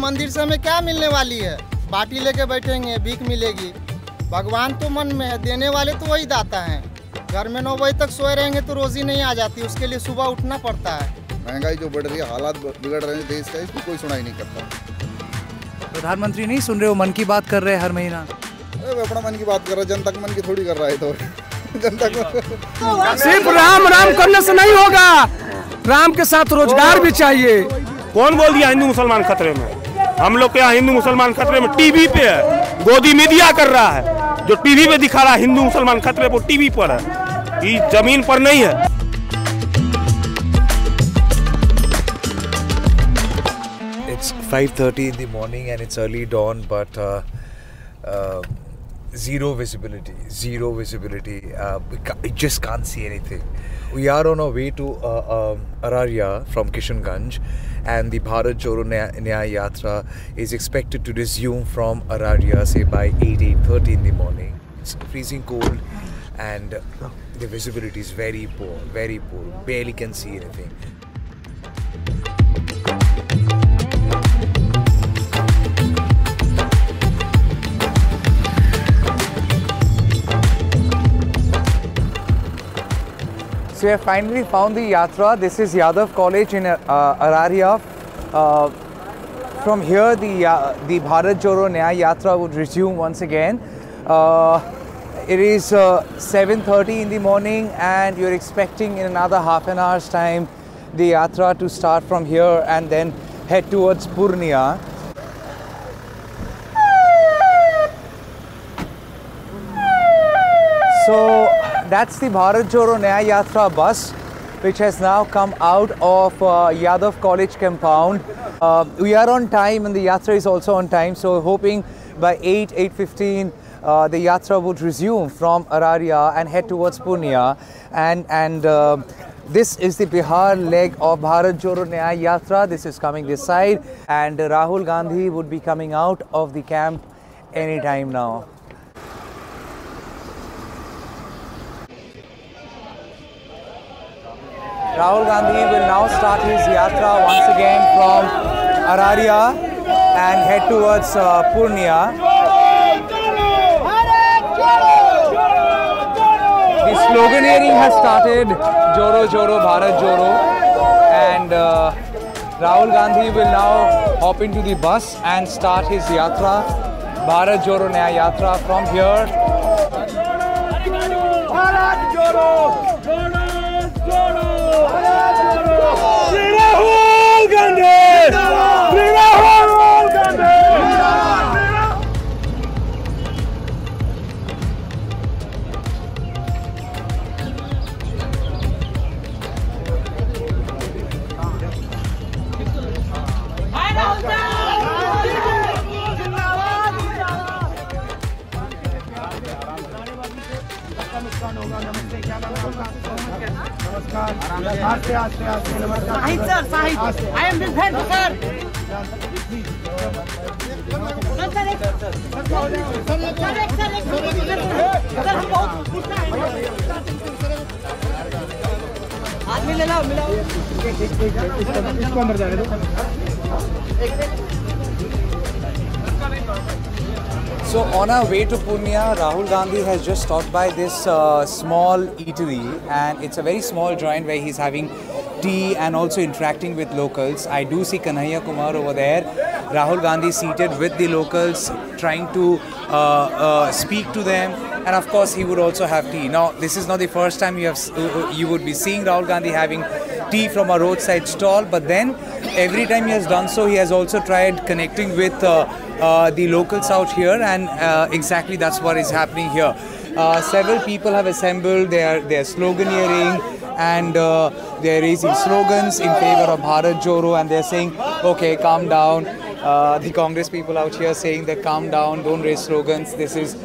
मंदिर से हमें क्या मिलने वाली है? बाटी लेके बैठेंगे, भीख मिलेगी। भगवान तो मन में है, देने वाले तो वही दाता हैं। घर में 9 बजे तक सोए रहेंगे तो रोजी नहीं आ जाती, उसके लिए सुबह उठना पड़ता है। महंगाई जो बढ़ रही है, हालात बिगड़ रहे हैं देश का, इसको कोई सुनाई नहीं करता। प्रधानमंत्री नहीं सुन रहे हो, मन की बात कर रहे हैं हर महीना। अरे अपना मन की बात कर रहा है, जनता के मन की थोड़ी कर रहा है। तो जनता को सिर्फ राम राम करने से नहीं होगा, राम के साथ रोजगार भी चाहिए। कौन बोल दिया हिंदू मुसलमान खतरे में? हम लोग के यहाँ हिंदू मुसलमान खतरे में टीवी पे है, गोदी मीडिया कर रहा है। जो टीवी पे दिखा रहा है हिंदू मुसलमान खतरे पर, टीवी पर है, ये जमीन पर नहीं है। It's 5:30 in the morning and it's early dawn, but zero visibility. We just can't see anything. We are on our way to Araria from Kishanganj, and the Bharat Joro Nyaya Yatra is expected to resume from Araria, say by 8:30 in the morning. It's freezing cold and the visibility is very poor, barely can see anything. So we have finally found the Yatra. This is Yadav College in Araria. From here the Bharat Joro Nyaya Yatra would resume once again. It is 7:30 in the morning and you're expecting in another half an hour's time the Yatra to start from here and then head towards Purnia. So that's the Bharat Joro Nyaya Yatra bus, which has now come out of Yadav College compound. We are on time and the Yatra is also on time, so hoping by 8:15 the Yatra would resume from Araria and head towards Purnia. And this is the Bihar leg of Bharat Joro Nyaya Yatra. This is coming this side, and Rahul Gandhi would be coming out of the camp any time now. Rahul Gandhi will now start his yatra once again from Araria and head towards Purnia. The sloganeering has started, Joro Joro Bharat Joro, and Rahul Gandhi will now hop into the bus and start his yatra, Bharat Joro Nyaya Yatra from here. Bharat Joro! Rahul Gandhi! Rahul Gandhi! Sahid sir, Sahid. I am with friend sir. आदमी ले लो, मिलाओ। इसको अंदर जाने दो। So on our way to Purnia, Rahul Gandhi has just stopped by this small eatery, and it's a very small joint where he's having tea and also interacting with locals. I do see Kanhaiya Kumar over there. Rahul Gandhi seated with the locals, trying to speak to them, and of course he would also have tea. Now this is not the first time you would be seeing Rahul Gandhi having tea from a roadside stall, but then every time he has done so, he has also tried connecting with the locals out here, and exactly that's what is happening here. Several people have assembled, they are sloganeering, and they're raising slogans in favor of Bharat Joro, and they're saying, okay, calm down. The Congress people out here saying that calm down, don't raise slogans. This is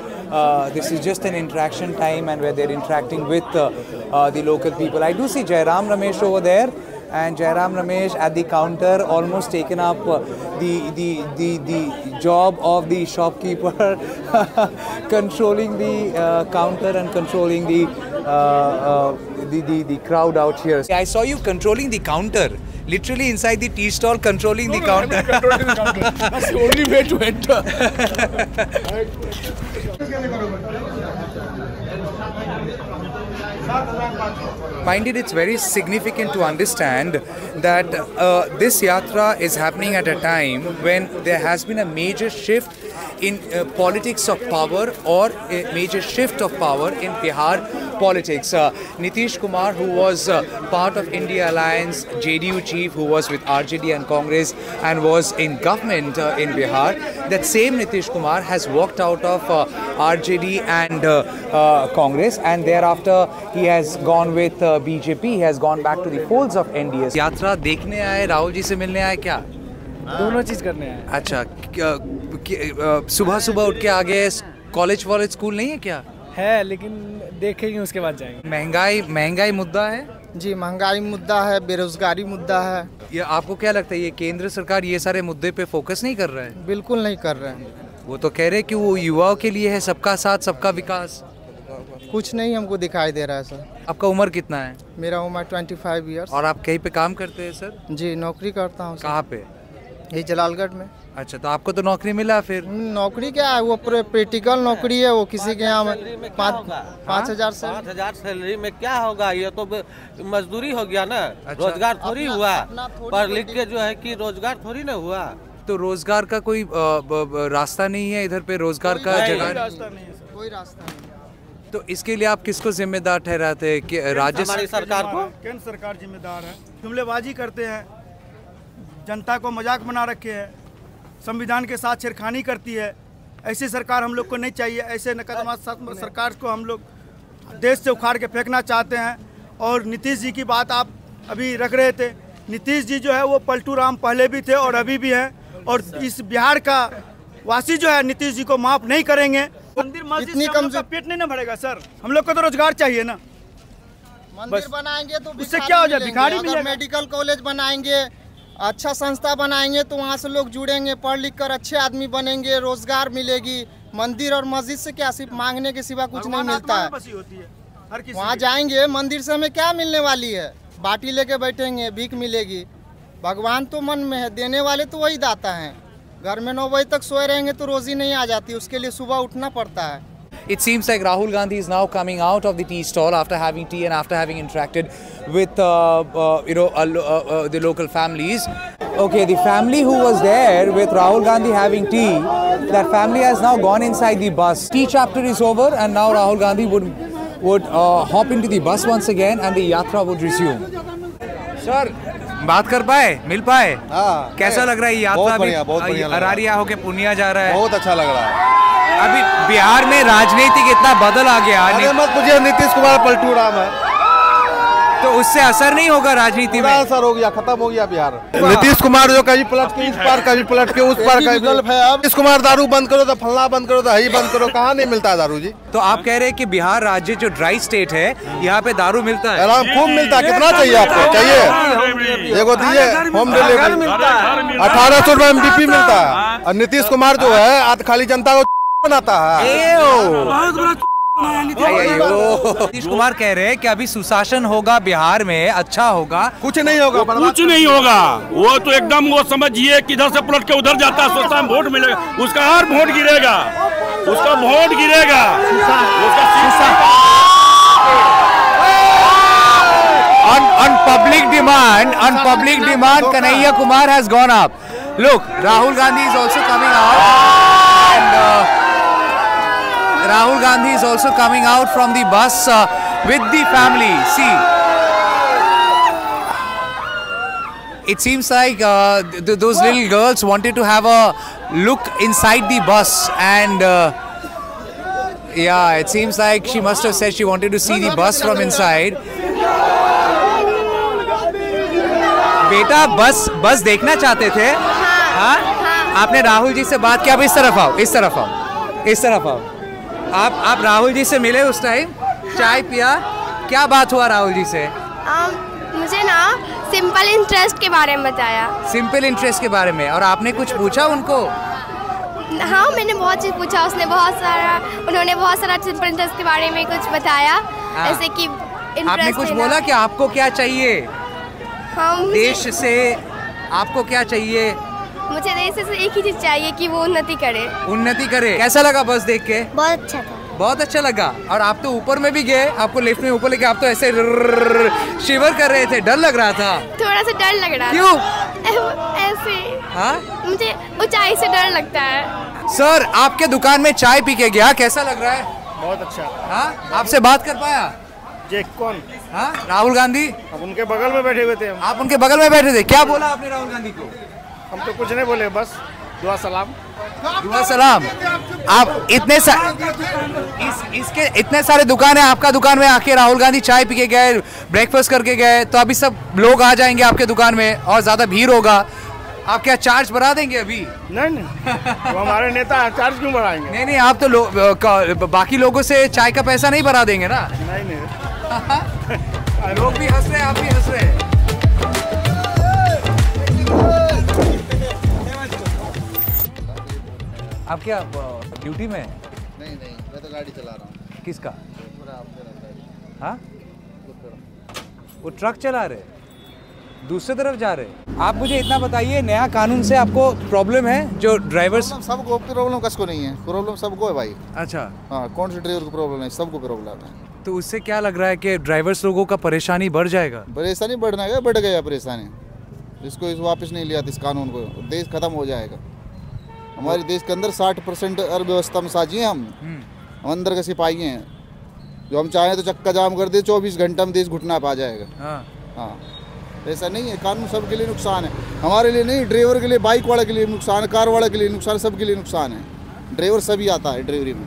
just an interaction time, and where they're interacting with the local people. I do see Jairam Ramesh over there, and Jairam Ramesh at the counter, almost taken up the job of the shopkeeper, controlling the counter and controlling the crowd out here. I saw you controlling the counter. literally inside the tea stall, controlling the counter. That's the only way to enter. Find it's very significant to understand that this yatra is happening at a time when there has been a major shift in politics of power, or a major shift of power in Bihar politics. Nitish Kumar, who was part of India Alliance, JDU chief, who was with RJD and Congress and was in government in Bihar, that same Nitish Kumar has walked out of RJD and Congress, and thereafter he has gone with BJP. He has gone back to the folds of NDS. यात्रा देखने आए, राहुल जी से मिलने आए क्या? दोनों चीज करने आए। अच्छा, सुबह सुबह उठ के आ गए, कॉलेज वॉलेज स्कूल नहीं है क्या? है, लेकिन देखेंगे उसके बाद जाएंगे। महंगाई मुद्दा है जी, महंगाई मुद्दा है, बेरोजगारी मुद्दा है। ये आपको क्या लगता है, ये केंद्र सरकार ये सारे मुद्दे पे फोकस नहीं कर रहा है? बिल्कुल नहीं कर रहे हैं। वो तो कह रहे कि वो युवाओं के लिए है, सबका साथ सबका विकास। कुछ नहीं हमको दिखाई दे रहा है सर। आपका उम्र कितना है? मेरा उम्र 25 ईयर्स। और आप कहीं पे काम करते हैं सर? जी, नौकरी करता हूँ। कहाँ पे? यही जलालगढ़ में। अच्छा, तो आपको तो नौकरी मिला फिर? नौकरी क्या है, वो प्रैक्टिकल नौकरी है, वो किसी के यहाँ 5,000 सैलरी में क्या होगा? ये तो मजदूरी हो गया ना। अच्छा। रोजगार थोड़ी हुआ, पढ़ लिख के जो है कि रोजगार थोड़ी ना हुआ। तो रोजगार का कोई रास्ता नहीं है इधर पे, रोजगार का जगह कोई रास्ता नहीं। तो इसके लिए आप किसको जिम्मेदार ठहराते हैं? कि राज्य सरकार को? केंद्र सरकार जिम्मेदार है। जुमलेबाजी करते हैं, जनता को मजाक बना रखे हैं, संविधान के साथ छेड़खानी करती है। ऐसी सरकार हम लोग को नहीं चाहिए। ऐसे नकारात्मक सरकार को हम लोग देश से उखाड़ के फेंकना चाहते हैं। और नीतीश जी की बात आप अभी रख रहे थे, नीतीश जी जो है वो पलटू राम पहले भी थे और अभी भी हैं, और इस बिहार का वासी जो है नीतीश जी को माफ नहीं करेंगे। मंदिर मस्जिद से हम लोग का पेट नहीं ना भरेगा सर, हम लोग को तो रोजगार चाहिए ना। मंदिर बनाएंगे तो उससे क्या हो जाए, भिखारी मिलेगा। मेडिकल कॉलेज बनाएंगे, अच्छा संस्था बनाएंगे तो वहाँ से लोग जुड़ेंगे, पढ़ लिख कर अच्छे आदमी बनेंगे, रोजगार मिलेगी। मंदिर और मस्जिद से क्या सिर्फ मांगने के सिवा कुछ नहीं मिलता है। वहाँ जाएंगे, मंदिर से हमें क्या मिलने वाली है? बाटी लेके बैठेंगे, भीख मिलेगी। भगवान तो मन में है, देने वाले तो वही दाता हैं। घर में 9 बजे तक सोए रहेंगे तो रोजी नहीं आ जाती, उसके लिए सुबह उठना पड़ता है। It seems like Rahul Gandhi is now coming out of the tea stall after having tea and after having interacted with the local families. Okay, the family who was there with Rahul Gandhi having tea, that family has now gone inside the bus. Tea chapter is over and now Rahul Gandhi would hop into the bus once again and the yatra would resume. Sir, बात कर पाए, मिल पाए? हाँ, कैसा लग रहा है यात्रा? बहुत बढ़िया अरारिया होके पूर्णिया जा रहा है। बहुत अच्छा लग रहा है। अभी बिहार में राजनीति कितना बदल आ गया। अरे मत मुझे, नीतीश कुमार पलटू राम है, तो उससे असर नहीं होगा राजनीति में? असर हो गया, खत्म हो गया बिहार। नीतीश कुमार जो कभी पलट के इस पार, कभी पलट के उस पार का विकल्प है। अब नीतीश कुमार दारू बंद करो तो फलना बंद करो तो ही बंद करो, कहाँ नहीं मिलता है दारू जी? तो आप कह रहे हैं कि बिहार राज्य जो ड्राई स्टेट है, यहाँ पे दारू मिलता है? आराम खूब मिलता है। कितना चाहिए आपको? चाहिए एगो दिए होम डिलीवरी 1800 रुपए MDP मिलता है। और नीतीश कुमार जो है आज खाली जनता को बनाता है। नीतीश कुमार कह रहे हैं कि अभी सुशासन होगा बिहार में, अच्छा होगा। कुछ नहीं होगा, कुछ नहीं होगा। वो तो एकदम वो समझिए कि इधर से पलट के उधर जाता है, सोचता है वोट मिलेगा, उसका हर वोट गिरेगा, उसका वोट गिरेगा। On public demand, Kanhaiya Kumar has gone up. Look, Rahul Gandhi is also coming out, and Rahul Gandhi is also coming out from the bus with the family. See, it seems like those little girls wanted to have a look inside the bus, and yeah, it seems like she must have said she wanted to see the bus from inside. बेटा बस देखना चाहते थे? हाँ? आपने राहुल जी से बात किया? अब इस तरफ आओ, इस तरफ आओ। आप राहुल जी से मिले उस टाइम, चाय पिया, क्या बात हुआ राहुल जी से? मुझे ना सिंपल इंटरेस्ट के बारे में बताया। सिंपल इंटरेस्ट के बारे में? और आपने कुछ पूछा उनको? हाँ, मैंने बहुत चीज़ पूछा, उन्होंने बहुत सारा सिंपल इंटरेस्ट के बारे में कुछ बताया। हाँ। ऐसे कि आपने कुछ बोला कि आपको क्या चाहिए? हम देश से आपको क्या चाहिए? मुझे देश से एक ही चीज चाहिए कि वो उन्नति करे। उन्नति करे। कैसा लगा बस देख के? बहुत अच्छा था। बहुत अच्छा लगा। और आप तो ऊपर में भी गए, आपको लिफ्ट में ऊपर लेके आप तो ऐसे शिवर कर रहे थे, डर लग रहा था। थोड़ा सा डर लग रहा। क्यों? ऐसे। हाँ, मुझे ऊंचाई से डर लगता है। सर आपके दुकान में चाय पी के गया, कैसा लग रहा है? बहुत अच्छा। हाँ, आपसे बात कर पाया? जे कौन? हाँ, राहुल गांधी। अब उनके बगल में बैठे हुए थे हम। आप उनके बगल में बैठे थे, क्या बोला आपने राहुल गांधी को? हम तो कुछ नहीं बोले, बस दुआ सलाम। दुआ सलाम। आप इसके इतने सारे दुकान है, आपका दुकान में आके राहुल गांधी चाय पी के गए, ब्रेकफास्ट करके गए, तो अभी सब लोग आ जाएंगे आपके दुकान में और ज्यादा भीड़ होगा, आप क्या चार्ज बढ़ा देंगे अभी? नहीं तो हमारे नेता चार्ज क्यों बढ़ाएंगे? नहीं, आप तो बाकी लोगों से चाय का पैसा नहीं बढ़ा देंगे ना? नहीं लोग भी हंस रहे हैं, आप भी हंस रहे हैं। आप क्या ड्यूटी में? नहीं, मैं तो गाड़ी चला रहा हूँ। किसका? हाँ, वो ट्रक चला रहे, दूसरी तरफ जा रहे। आप मुझे इतना बताइए, नया कानून से आपको प्रॉब्लम है? जो ड्राइवर्स सबको प्रॉब्लम, किसको नहीं है प्रॉब्लम? सबको है भाई। अच्छा, हाँ, कौन से ड्राइवर को प्रॉब्लम है? सबको प्रॉब्लम है। तो उससे क्या लग रहा है कि ड्राइवर्स लोगों का परेशानी बढ़ जाएगा? परेशानी बढ़ना है, बढ़ गया परेशानी। इसको वापस नहीं लिया इस कानून को, देश खत्म हो जाएगा। हमारे देश के अंदर 60% अर्थव्यवस्था में साझी हैं हम अंदर के सिपाही हैं। जो हम चाहें तो चक्का जाम कर दे, 24 घंटा में देश घुटना पा जाएगा। हाँ, ऐसा नहीं है। कानून सबके लिए नुकसान है, हमारे लिए नहीं। ड्राइवर के लिए, बाइक वाले के लिए नुकसान है, कार वाले के लिए नुकसान, सबके लिए नुकसान है। ड्राइवर सभी आता है ड्राइवरी में।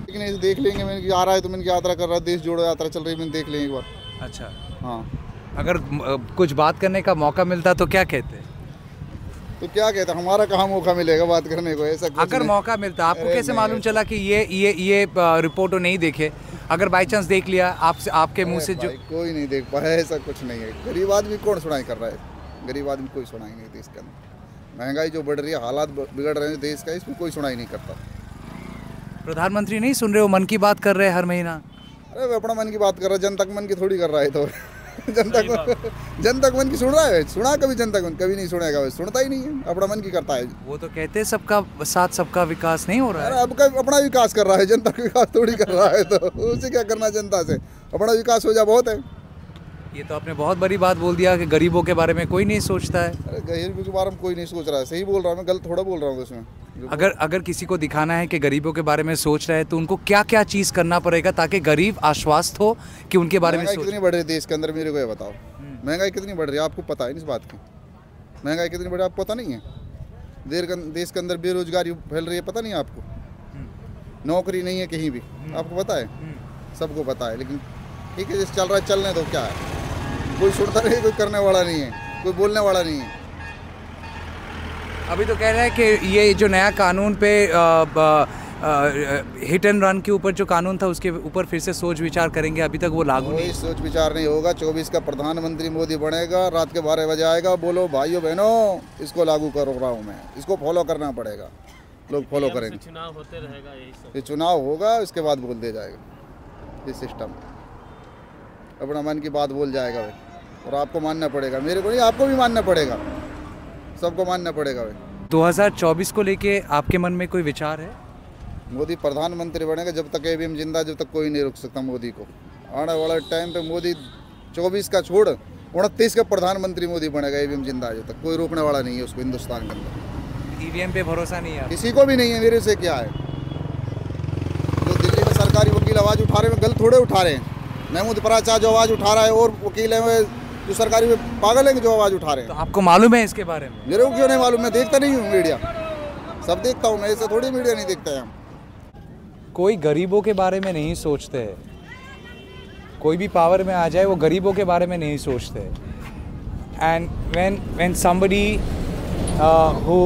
लेकिन ऐसे देख लेंगे, मैंने आ रहा है तो मैंने यात्रा कर रहा है, देश जोड़ो यात्रा चल रही है, मैंने देख लेंगे एक बार। अच्छा, हाँ। अगर कुछ बात करने का मौका मिलता तो क्या कहते? तो क्या कहता, हमारा कहाँ मौका मिलेगा बात करने को? ऐसा अगर मौका मिलता, आपको कैसे मालूम चला कि ये रिपोर्ट नहीं देखे? अगर बाई चांस देख लिया आपसे, आपके मुंह से जो कोई नहीं देख पाया, ऐसा कुछ नहीं है। गरीब आदमी कौन सुनाई कर रहा है? गरीब आदमी कोई सुनाई नहीं देश के अंदर। महंगाई जो बढ़ रही है, हालात बिगड़ रहे हैं देश का, इसमें कोई सुनाई नहीं करता। प्रधानमंत्री नहीं सुन रहे हो? मन की बात कर रहे हैं हर महीना। अरे वो अपना मन की बात कर रहा है, जनता के मन की थोड़ी कर रहा है। तो जनता के मन की सुन रहा है? सुना कभी जनता को? कभी नहीं सुनेगा, सुनता ही नहीं है, अपना मन की करता है। वो तो कहते हैं सबका साथ सबका विकास नहीं हो रहा है। अरे अब अपना विकास कर रहा है, जनता का विकास थोड़ी कर रहा है। तो उसे क्या करना है? जनता से अपना विकास हो जाए, बहुत है। ये तो आपने बहुत बड़ी बात बोल दिया कि गरीबों के बारे में कोई नहीं सोचता है। अरे गरीबों के बारे में कोई नहीं सोच रहा है, सही बोल रहा हूँ मैं, गलत थोड़ा बोल रहा हूँ उसमें। अगर किसी को दिखाना है कि गरीबों के बारे में सोच रहे हैं, तो उनको क्या क्या चीज़ करना पड़ेगा ताकि गरीब आश्वस्त हो कि उनके बारे में कितनी बढ़ रही है देश के अंदर? मेरे को ये बताओ, महंगाई कितनी बढ़ रही है? आपको पता है इस बात की? महंगाई कितनी बढ़ रही है आपको पता नहीं है? देश के अंदर बेरोजगारी फैल रही है, पता नहीं है आपको? नौकरी नहीं है कहीं भी, आपको पता है? सबको पता है। लेकिन ठीक है, जैसे चल रहा है चलने दो, क्या है? कोई सुनता नहीं, कोई करने वाला नहीं है, कोई बोलने वाला नहीं है। अभी तो कह रहे हैं कि ये जो नया कानून पे हिट एंड रन के ऊपर जो कानून था, उसके ऊपर फिर से सोच विचार करेंगे। अभी तक वो लागू नहीं। सोच विचार नहीं होगा। 24 का प्रधानमंत्री मोदी बनेगा, रात के 12 बजे आएगा, बोलो भाइयों बहनों इसको लागू कर रहा हूँ मैं, इसको फॉलो करना पड़ेगा। लोग फॉलो करेंगे, चुनाव होते रहेगा, यही सब। ये चुनाव होगा, इसके बाद बोल दिया जाएगा। ये सिस्टम अपना मन की बात बोल जाएगा भाई, और आपको मानना पड़ेगा। मेरे को नहीं, आपको भी मानना पड़ेगा, सबको मानना पड़ेगा भाई। 2024 को लेके आपके मन में कोई विचार है? मोदी प्रधानमंत्री बनेगा, जब तक ईवीएम जिंदा, जब तक कोई नहीं रोक सकता मोदी को। आने वाले टाइम पे मोदी 24 का छोड़ 29 का प्रधानमंत्री मोदी बनेगा, ईवीएम जिंदा है, जब तक कोई रोकने वाला नहीं है उसको हिंदुस्तान के अंदर। ईवीएम पे भरोसा नहीं है किसी को भी नहीं है। मेरे से क्या है? जो दिल्ली में सरकारी वकील आवाज़ उठा रहे हैं, गलत थोड़े उठा रहे हैं। महमूद पराचा जो आवाज़ उठा रहा है, और वकील है जो सरकारी में पागल है जो आवाज़ उठा रहे हैं। तो आपको मालूम है इसके बारे में? मेरे को क्यों नहीं मालूम? मैं देखता नहीं हूँ मीडिया, सब देखता हूँ मैं, ऐसे थोड़ी मीडिया नहीं देखता है। हम कोई गरीबों के बारे में नहीं सोचते हैं। कोई भी पावर में आ जाए वो गरीबों के बारे में नहीं सोचते। And when somebody who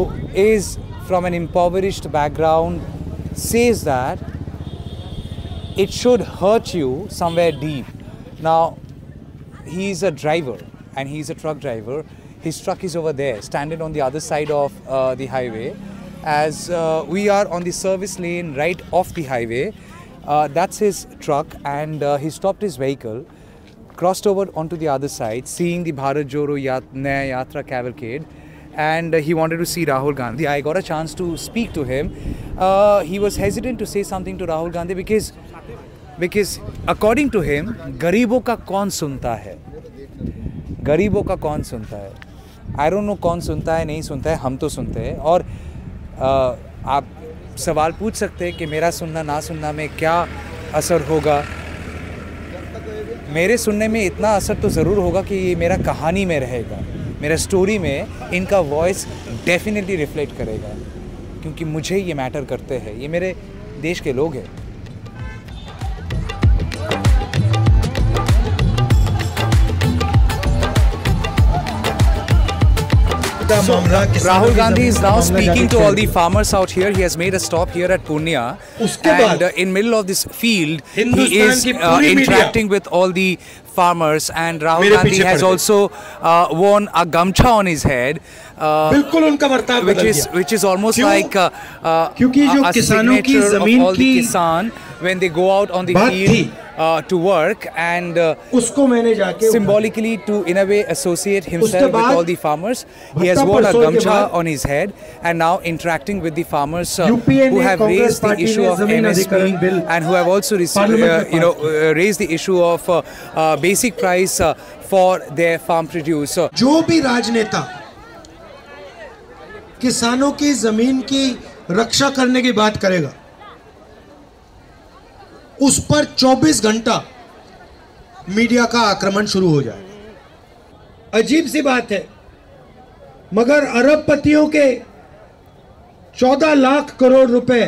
is from an impoverished background says that, it should hurt you somewhere deep. Now he is a driver and he is a truck driver. His truck is over there, standing on the other side of the highway. As we are on the service lane right off the highway, that's his truck, and he stopped his vehicle. crossed over onto the other side, seeing the Bharat Joro Naya Yatra cavalcade, and he wanted to see Rahul Gandhi. I got a chance to speak to him. He was hesitant to say something to Rahul Gandhi because according to him, गरीबों का कौन सुनता है? गरीबों का कौन सुनता है? I don't know कौन सुनता है नहीं सुनता है, हम तो सुनते हैं। और आप सवाल पूछ सकते हैं कि मेरा सुनना ना सुनना में क्या असर होगा। मेरे सुनने में इतना असर तो ज़रूर होगा कि ये मेरा कहानी में रहेगा, मेरा स्टोरी में इनका वॉइस डेफिनेटली रिफ्लेक्ट करेगा, क्योंकि मुझे ये मैटर करते हैं, ये मेरे देश के लोग हैं। Rahul Gandhi is now speaking to all the farmers out here. He has made a stop here at Purnia, and in middle of this field, he is interacting with all the farmers. And Rahul Gandhi has also worn a gamcha on his head, which is almost like a signature of all the kisan when they go out on the field to work, and symbolically to in a way associate himself with all the farmers. He has worn a gamcha on his head and now interacting with the farmers who have raised the issue of MSP and who have also raised the issue of basic price for their farm produce. जो भी राजनेता किसानों की जमीन की रक्षा करने की बात करेगा, उस पर 24 घंटा मीडिया का आक्रमण शुरू हो जाए। अजीब सी बात है, मगर अरबपतियों के 14 लाख करोड़ रुपए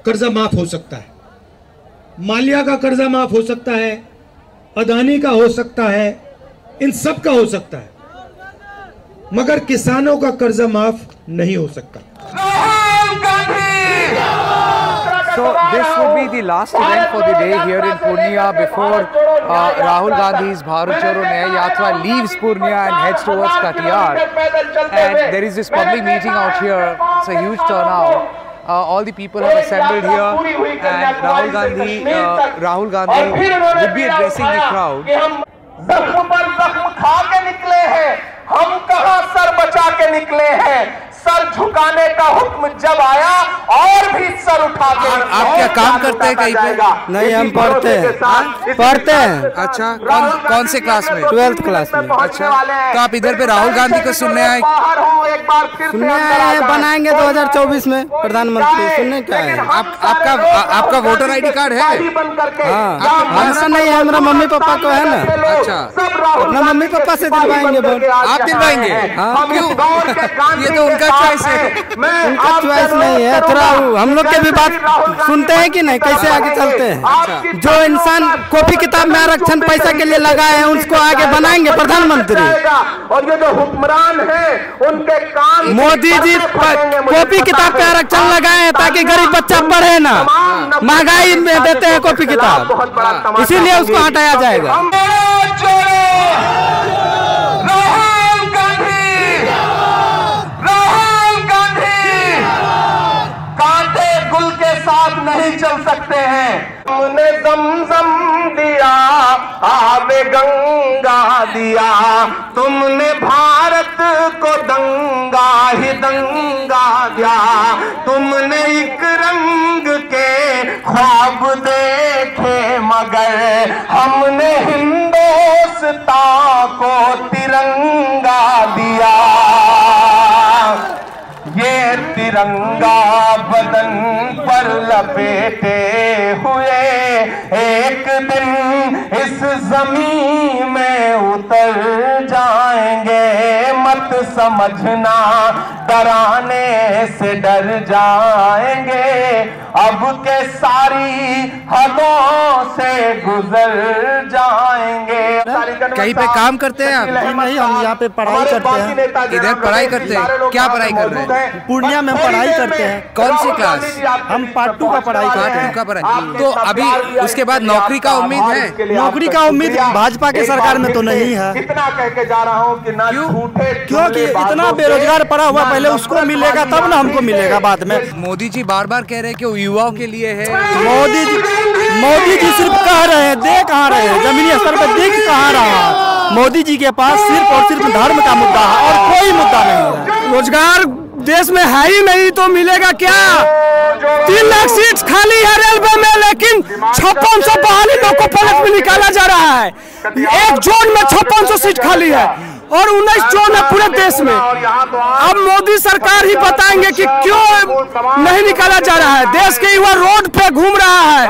कर्जा माफ हो सकता है, मालिया का कर्जा माफ हो सकता है, अदानी का हो सकता है, इन सब का हो सकता है, मगर किसानों का कर्जा माफ नहीं हो सकता। So this would be the last event for the day here in Purnia before Rahul Gandhi's Bharat Joro Naya Yatra leaves Purnia and heads towards Katiyar. And there is this public meeting out here. It's a huge turnout. All the people have assembled here, and Rahul Gandhi would be addressing the crowd. जख्म पर जख्म खा के निकले हैं, हम कहां sir बचा के निकले हैं। सर झुकाने का हुक्म जब आया और भी सर उठा के। आप क्या काम करते हैं कहीं पे? नहीं, हम पढ़ते हैं। अच्छा, कौन से क्लास में? 12th क्लास में। अच्छा, तो आप इधर पे राहुल गांधी को सुनने आए? बनाएंगे 2024 में प्रधानमंत्री। सुनने क्या है? आपका वोटर ID कार्ड है? हाँ, हमारा नहीं है, हमारा मम्मी पापा को है ना। अच्छा, अपना मम्मी पापा से दिलवाएंगे वोट। आप दिलवाएंगे? हाँ, क्यों? ये तो उनका चॉइस है। उनका चॉइस नहीं है, थोड़ा हम लोग के भी बात सुनते हैं कि नहीं, कैसे आगे चलते हैं। जो इंसान कॉपी किताब में आरक्षण पैसा के लिए लगाए हैं, उसको आगे बनाएंगे प्रधानमंत्री। और ये जो हुक्मरान हैं, उनके काम मोदी जी कॉपी किताब पे आरक्षण लगाए हैं ताकि गरीब बच्चा पढ़े ना, महंगाई में देते हैं कॉपी किताब, इसीलिए उसको हटाया जाएगा। नहीं चल सकते हैं। तुमने जमजम दिया, आबे गंगा दिया, तुमने भारत को दंगा ही दंगा दिया, तुमने एक रंग के ख्वाब देखे मगर हमने हिंदुस्तान को तिरंगा दिया। ये तिरंगा बदन पर लपेटे हुए एक दिन इस जमीन में उतर जाएंगे। मत समझना डराने से डर जाएंगे, अब के सारी हदों से गुजर जाएंगे। कहीं पे काम करते हैं आप? नहीं, हम यहाँ पे पढ़ाई करते हैं। इधर पढ़ाई करते हैं? क्या पढ़ाई कर रहे हैं? पूर्णिया में पढ़ाई करते हैं। कौन सी क्लास? हम पार्ट 2 का पढ़ाई करते हैं। का पढ़ाई। तो अभी उसके बाद नौकरी का उम्मीद है? नौकरी का उम्मीद भाजपा के सरकार में तो नहीं है। इतना कह के जा रहा हूँ कि ना झूठे क्यों हो कि इतना बेरोजगार पड़ा हुआ, पहले उसको मिलेगा तब ना हमको मिलेगा बाद में। मोदी जी बार बार कह रहे हैं कि वो युवाओं के लिए है। मोदी जी सिर्फ कह रहे हैं, दे कहाँ रहे हैं, जमीनी स्तर पर दिख कहाँ रहा। मोदी जी के पास सिर्फ और सिर्फ धर्म का मुद्दा है और कोई मुद्दा नहीं है। रोजगार देश में है ही नहीं तो मिलेगा क्या? 3 लाख सीट खाली है रेलवे में, लेकिन 5600 बहाली लोग को पलट में निकाला जा रहा है। एक जोन में 5600 सीट खाली है और 19 जोन है पूरे देश में। अब मोदी सरकार ही बताएंगे कि क्यों नहीं निकाला जा रहा है। देश के युवा रोड पे घूम रहा है,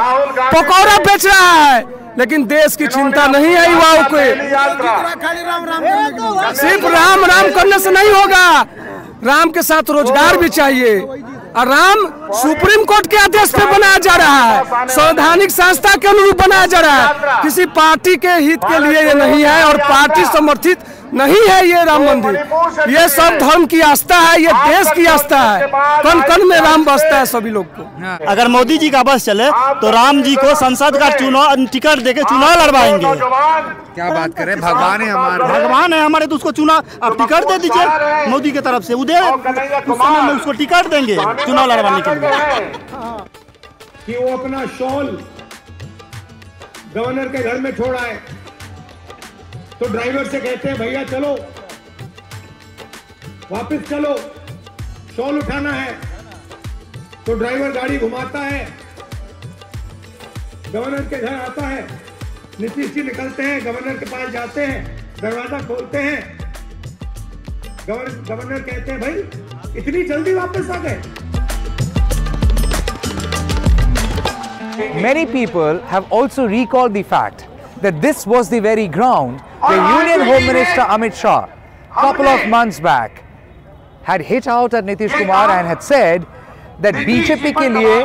पकौड़ा बेच रहा है, लेकिन देश की चिंता नहीं है युवाओं को। सिर्फ राम राम करने से नहीं होगा, राम के साथ रोजगार भी चाहिए। और राम सुप्रीम कोर्ट के आदेश पे बनाया जा रहा है, संवैधानिक संस्था के अनुरूप बनाया जा रहा है, किसी पार्टी के हित के लिए ये नहीं है और पार्टी समर्थित नहीं है ये राम मंदिर। ये सब धर्म की आस्था है, ये देश की आस्था है, कण कण में राम बसता है सभी लोग को। अगर मोदी जी का बस चले तो राम जी को संसद का चुनाव टिकट देके चुनाव लड़वाएंगे। क्या बात करें, भगवान है हमारे, भगवान है हमारे, तो उसको चुनाव आप टिकट दे दीजिए मोदी की तरफ से, उस समय में उसको टिकट देंगे चुनाव लड़वाने के लिए। कि वो अपना शॉल गवर्नर के घर में छोड़ा है तो ड्राइवर से कहते हैं भैया चलो वापस चलो, शॉल उठाना है, तो ड्राइवर गाड़ी घुमाता है, गवर्नर के घर आता है, नीतीश जी निकलते हैं, गवर्नर के पास जाते हैं, दरवाजा खोलते हैं, गवर्नर कहते हैं भाई इतनी जल्दी वापस आ गए। Many people have also recalled the fact that this was the very ground where Union Home Minister Amit Shah, couple of months back, had hit out at Nitish Kumar and had said that BJP के लिए,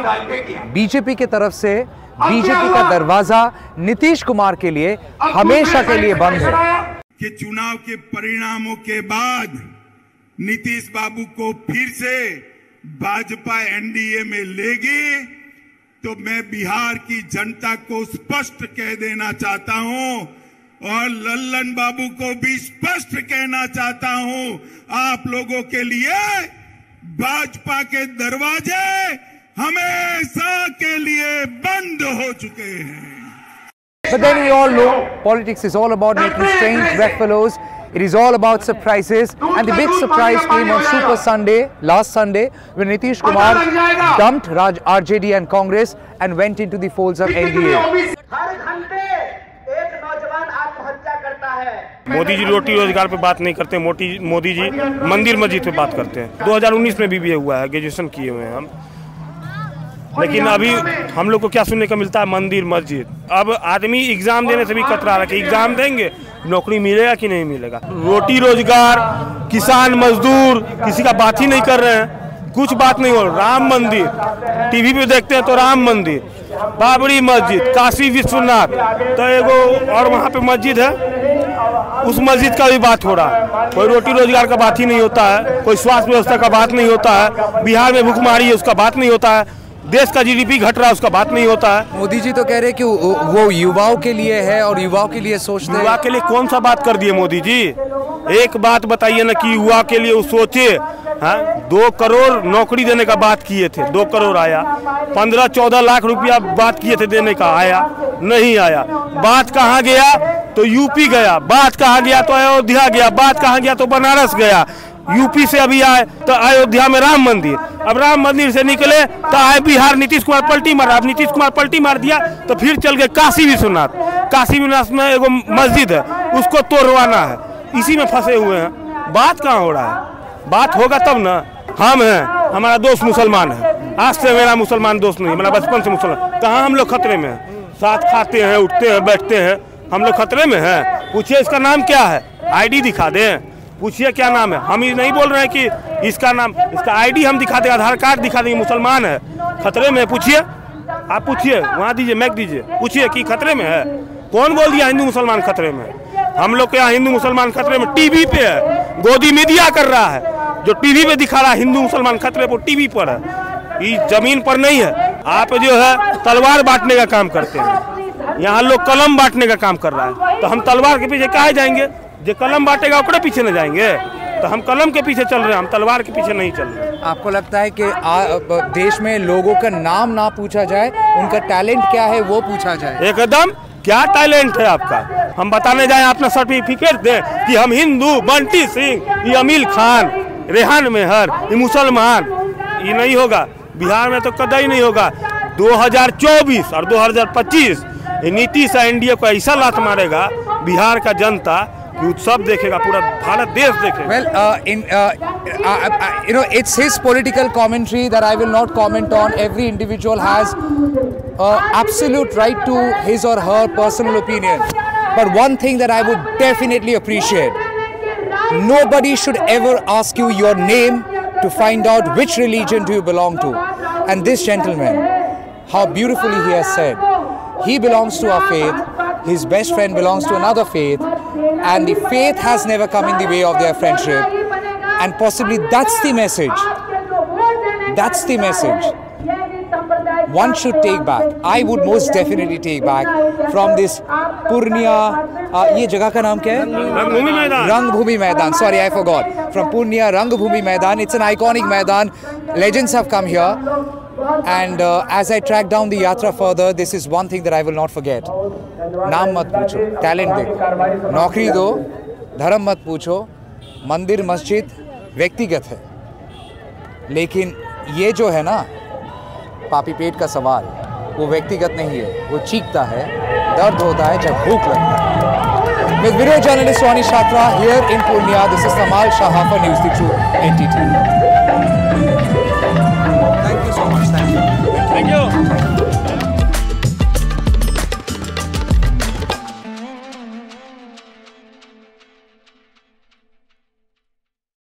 BJP की तरफ से BJP का दरवाजा नीतीश कुमार के लिए हमेशा के लिए बंद है। कि चुनाव के परिणामों के बाद नीतीश बाबू को फिर से भाजपा एनडीए में लेगी, तो मैं बिहार की जनता को स्पष्ट कह देना चाहता हूं और लल्लन बाबू को भी स्पष्ट कहना चाहता हूं, आप लोगों के लिए भाजपा के दरवाजे हमेशा के लिए बंद हो चुके हैं। But then we all know politics is all about making strange bedfellows. It is all about surprises, and the big surprise came on Super Sunday, last Sunday, when Nitish Kumar dumped RJD and Congress and went into the folds of NDA. Modi ji रोटी रोजगार पे बात नहीं करते, मोदी जी मंदिर मस्जिद पे बात करते हैं। 2019 में भी हुआ है, ग्रेजुएशन किए हुए हैं हम, लेकिन अभी हम लोग को क्या सुनने का मिलता है, मंदिर मस्जिद। अब आदमी एग्जाम देने से भी कतरा रहा है कि एग्जाम देंगे नौकरी मिलेगा कि नहीं मिलेगा। रोटी रोजगार, किसान मजदूर किसी का बात ही नहीं कर रहे हैं, कुछ बात नहीं हो। राम मंदिर टीवी पे देखते हैं तो राम मंदिर, बाबरी मस्जिद, काशी विश्वनाथ, तो एगो और वहाँ पे मस्जिद है, उस मस्जिद का भी बात हो रहा है। कोई रोटी रोजगार का बात ही नहीं होता है, कोई स्वास्थ्य व्यवस्था का बात नहीं होता है, बिहार में भूखमरी है उसका बात नहीं होता है, देश का जीडीपी घट रहा है उसका बात नहीं होता है। मोदी जी तो कह रहे हैं कि वो युवाओं के लिए है और युवाओं के लिए सोचते हैं। युवा के लिए कौन सा बात कर दिए मोदी जी? एक बात बताइए ना कि युवा के लिए वो सोचे। 2 करोड़ नौकरी देने का बात किए थे, 2 करोड़ आया, 15-14 लाख रुपया बात किए थे देने का, आया नहीं आया। बात कहाँ गया तो यूपी गया, बात कहाँ गया तो अयोध्या गया, बात कहाँ गया तो बनारस गया। यूपी से अभी आए तो अयोध्या में राम मंदिर, अब राम मंदिर से निकले तो आए बिहार, नीतीश कुमार पलटी मारा, अब नीतीश कुमार पलटी मार दिया तो फिर चल गए काशी विश्वनाथ। काशी विश्वनाथ में एगो मस्जिद है उसको तोड़वाना है, इसी में फंसे हुए हैं। बात कहाँ हो रहा है? बात होगा तब ना। हम हैं, हमारा दोस्त मुसलमान है, आज से मेरा मुसलमान दोस्त नहीं, मेरा बचपन से मुसलमान। कहाँ हम लोग खतरे में हैं? साथ खाते हैं, उठते हैं, बैठते हैं, हम लोग खतरे में हैं। पूछिए इसका नाम क्या है, आईडी दिखा दें, पूछिए क्या नाम है। हम ये नहीं बोल रहे हैं कि इसका नाम, इसका आईडी हम दिखा देंगे, आधार कार्ड दिखा देंगे, मुसलमान है, खतरे में। पूछिए, आप पूछिए, वहाँ दीजिए, मैक दीजिए, पूछिए कि खतरे में है। कौन बोल दिया हिंदू मुसलमान खतरे में? हम लोग के यहाँ हिंदू मुसलमान खतरे में टीवी पे है, गोदी मीडिया कर रहा है, जो टीवी पे दिखा रहा है हिंदू मुसलमान खतरे पर, टीवी पर है, ये जमीन पर नहीं है। आप जो है तलवार बांटने का काम करते हैं, यहाँ लोग कलम बांटने का काम कर रहा है, तो हम तलवार के पीछे काहे जाएंगे? जो कलम बांटेगा ओकरे पीछे न जाएंगे? तो हम कलम के पीछे चल रहे हैं, हम तलवार के पीछे नहीं चल रहे हैं। आपको लगता है कि देश में लोगों का नाम ना पूछा जाए, उनका टैलेंट क्या है वो पूछा जाए? एकदम, क्या टैलेंट है आपका, हम बताने जाए अपना सर्टिफिकेट दें कि हम हिंदू, बंटी सिंह, ये अमील खान, रेहान मेहर, ये मुसलमान, ये नहीं होगा। बिहार में तो कदई नहीं होगा। 2024 और 2025 नीतीश एनडीए को ऐसा लात मारेगा बिहार का जनता, उत्सव देखेगा, पूरा भारत देश देखेगा। Well, you know, it's his political commentary that I will not comment on. Every individual has absolute right to his or her personal opinion. But one thing that I would definitely appreciate, nobody should ever ask you your name to find out which religion do you belong to. And this gentleman, how beautifully he has said, he belongs to our faith, his best friend belongs to another faith, and the faith has never come in the way of their friendship, and possibly that's the message. That's the message one should take back. I would most definitely take back from this Purnia. ये जगह का नाम क्या है? रंगभूमि मैदान। रंगभूमि मैदान. Sorry, I forgot. From Purnia Rangbhoomi Maidan. It's an iconic Maidan. Legends have come here. And as I track down the yatra further, this is one thing that I will not forget. नाम मत पूछो, talent देखो, नौकरी दो, धर्म मत पूछो, मंदिर मस्जिद व्यक्तिगत है, लेकिन ये जो है ना पापी पेट का सवाल, वो व्यक्तिगत नहीं है, वो चीखता है, दर्द होता है जब भूख लगता है। With video journalist Ronnie Shatra here in Purnia, this is Tamal Shahafa News, the True NTT.